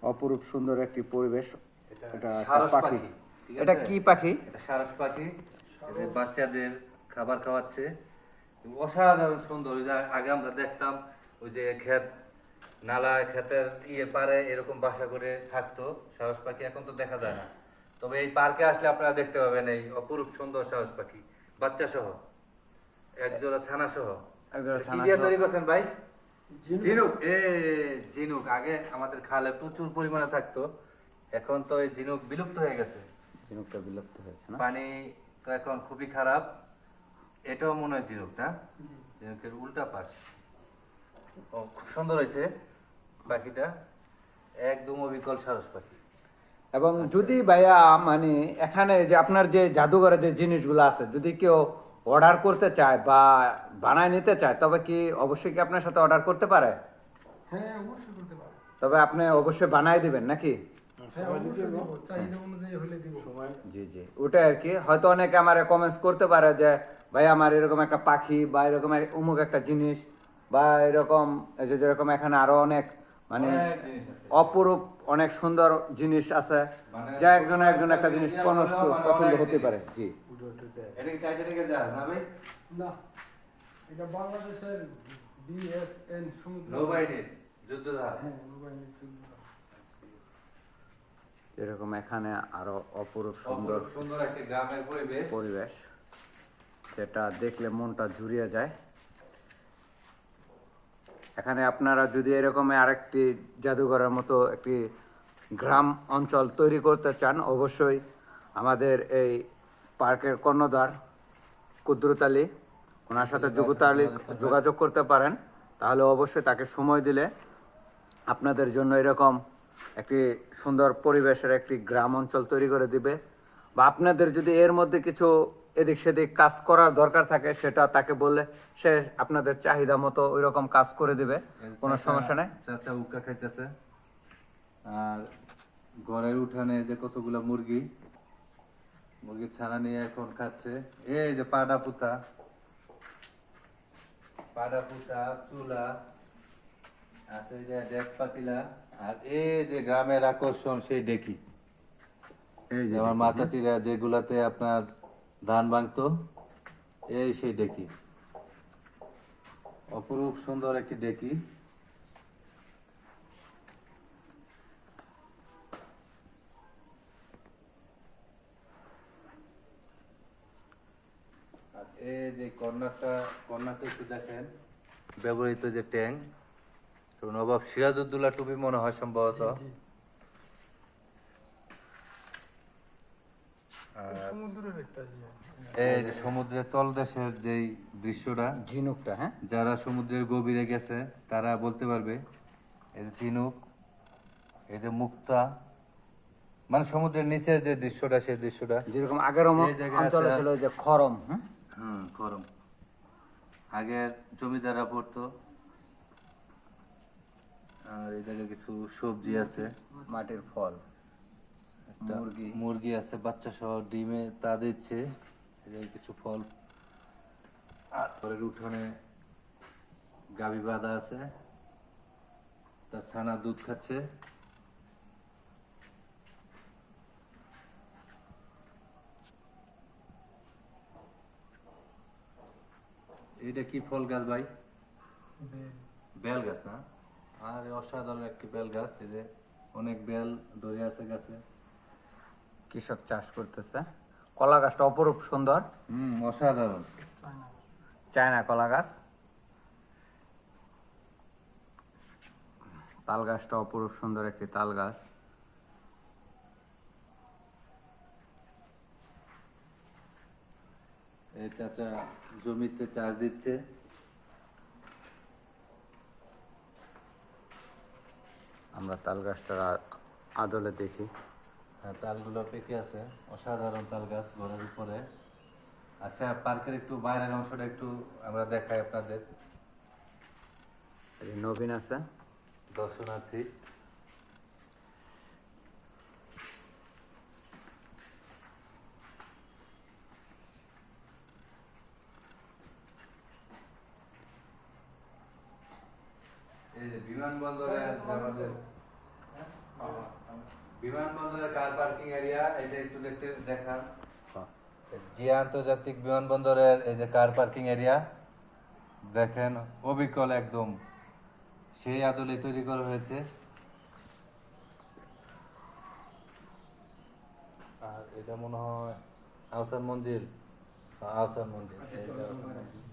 অপরূপ সুন্দর একটি পরিবেশ। এটা এটা একটা সারস পাখি। পাখি, ঠিক এটা আছে? কি পাখি? এটা সারস পাখি। এই যে বাচ্চাদের খাবার খাওয়াচ্ছে, অসাধারণ সুন্দর। ওই যে আগে আমরা দেখতাম ওই যে ক্ষেত নালায় ক্ষেতের পারে এরকম বাসা করে থাকতো সারস পাখি, এখন তো দেখা যায় না। তবে এই পার্কে আসলে আপনারা দেখতে পাবেন এই অপরূপ সুন্দর সারস পাখি, বাচ্চা সহ, একজোড়া ছানা সহ। একজোড়া এটা কি ছানা দিয়ে সহ। তৈরি করছেন ভাই? ঝিনুক। ঝিনুক আগে আমাদের খালে প্রচুর পরিমাণে থাকতো, এখন তো এই ঝিনুক বিলুপ্ত হয়ে গেছে। ঝিনুকটা বিলুপ্ত হয়েছে না? পানি তো এখন খুবই খারাপ। এটাও মনে হয় ঝিনুক না? ঝিনুকের উল্টা পাশ। ও খুব সুন্দর হয়েছে পাখিটা, একদম অবিকল সারস পাখি। এবং যদি ভাইয়া মানে এখানে যে আপনার যে জাদুঘরে যে জিনিসগুলো আছে, যদি কেউ অর্ডার করতে চায় বা বানায় নিতে চায়, তবে কি অবশ্যই কি আপনার সাথে অর্ডার করতে পারে? হ্যাঁ অবশ্যই করতে পারো। তবে আপনি অবশ্যই বানায় দিবেন নাকি? হ্যাঁ অবশ্যই দিব, চাহিদা অনুযায়ী হলে দিব। জি জি, ওটাই আর কি। হয়তো অনেকে আমার কমেন্টস করতে পারে যে ভাই আমার এরকম একটা পাখি বা এরকম অমুক একটা জিনিস বা এরকম এই যে যেরকম এখানে আরো অনেক মানে অনেক জিনিস আছে। অপরূপ অনেক সুন্দর জিনিস আছে, মানে যা একজন একজন একটা জিনিস মানে পছন্দ অনেক হতে জিনিস। পারে। জি এটা কি টাইটানিকে যায় না ভাই? না, এটা বাংলাদেশের বিএসএন সমুদ্র নৌবাহিনীর যুদ্ধ জাহাজ। হ্যাঁ নৌবাহিনীর যুদ্ধ। এরকম এখানে আরো অপরূপ সুন্দর অপরূপ সুন্দর একটি গ্রামের পরিবেশ। পরিবেশ, যেটা দেখলে মনটা জুড়িয়ে যায়। এখানে আপনারা যদি এরকম আরেকটি জাদুঘরের মতো একটি গ্রাম অঞ্চল তৈরি করতে চান, অবশ্যই আমাদের এই পার্কের কর্ণধার কুদরত আলী, ওনার সাথে যোগাযোগ করতে পারেন। তাহলে অবশ্যই তাকে সময় দিলে আপনাদের জন্য এরকম একটি সুন্দর পরিবেশের একটি গ্রাম অঞ্চল তৈরি করে দিবে। বা আপনাদের যদি এর মধ্যে কিছু এদিক সেদিক কাজ করার দরকার থাকে, সেটা তাকে বললে সে আপনাদের চাহিদা মতো ওই রকম কাজ করে দিবে, কোনো সমস্যা নেই। চাচা উক্কা খাইতেছে। আর ঘরের উঠানে যে কতগুলা মুরগি, মুরগির ছানা নিয়ে এখন খাচ্ছে। এই যে পাডা পুতা, চুলা আছে, এই যে ডেক পাতিলা। আর এই যে গ্রামের আকর্ষণ সেই ডেকি, এই যে আমার মা চাচিরা যেগুলাতে আপনার ধান ভাঙতো, এই সেই ডেকি। অপরূপ সুন্দর একটি ডেকি। আর এই যে কর্নারটা একটু দেখেন, ব্যবহৃত যে ট্যাঙ্ক, নবাব সিরাজউদ্দৌলা টুপি মনে হয় সম্ভবত। জি। আর সমুদ্রের একটা ইয়ে। এই যে সমুদ্রের তলদেশের যেই দৃশ্যটা, ঝিনুকটা, হ্যাঁ যারা সমুদ্রের গভীরে গেছে তারা বলতে পারবে। এই যে ঝিনুক, এই যে মুক্তা, মানে সমুদ্রের নিচের যে দৃশ্যটা, সেই দৃশ্যটা। যেরকম আগের এই জায়গায় অঞ্চলে আছে- ছিল ওই যে খরম, হ্যাঁ খরম আগের জমিদাররা পড়তো। আর এই জায়গায় কিছু সবজি আছে, মাটির ফল, একটা মুরগি। মুরগি আছে বাচ্চা সহ, ডিমে তা দিচ্ছে। এই যে কিছু ফল। আর ঘরের উঠোনে গাভী বাঁধা আছে, তার ছানা দুধ খাচ্ছে। এটা কি ফল গাছ ভাই? বেল। বেল গাছ না? আর অসাধারণ একটি বেল গাছ। এই যে অনেক বেল ধরে আছে গাছে। কৃষক চাষ করতেছে। কলা গাছটা অপরূপ সুন্দর, অসাধারণ। চায়না। চায়না কলা গাছ। তাল গাছটা অপরূপ সুন্দর একটি তাল গাছ। এই চাচা জমিতে চাষ দিচ্ছে। আমরা তাল গাছটার আদলে দেখি। হ্যাঁ, তালগুলো পেকে আছে, অসাধারণ তাল গাছ ঘরের উপরে। আচ্ছা, পার্কের একটু বাইরের অংশটা একটু আমরা দেখাই আপনাদের, এই নবীন আছে। দর্শনার্থী। এই যে বিমানবন্দরে আমাদের বিমানবন্দরের কার পার্কিং এরিয়া, এটা একটু দেখতে দেখান। জিয়া আন্তর্জাতিক বিমানবন্দরের এই যে কার পার্কিং এরিয়া দেখেন, অবিকল একদম সেই আদলে তৈরি করা হয়েছে। আর এটা মনে হয় আহসান মঞ্জিল, আহসান মঞ্জিল, এটা আহসান মঞ্জিল।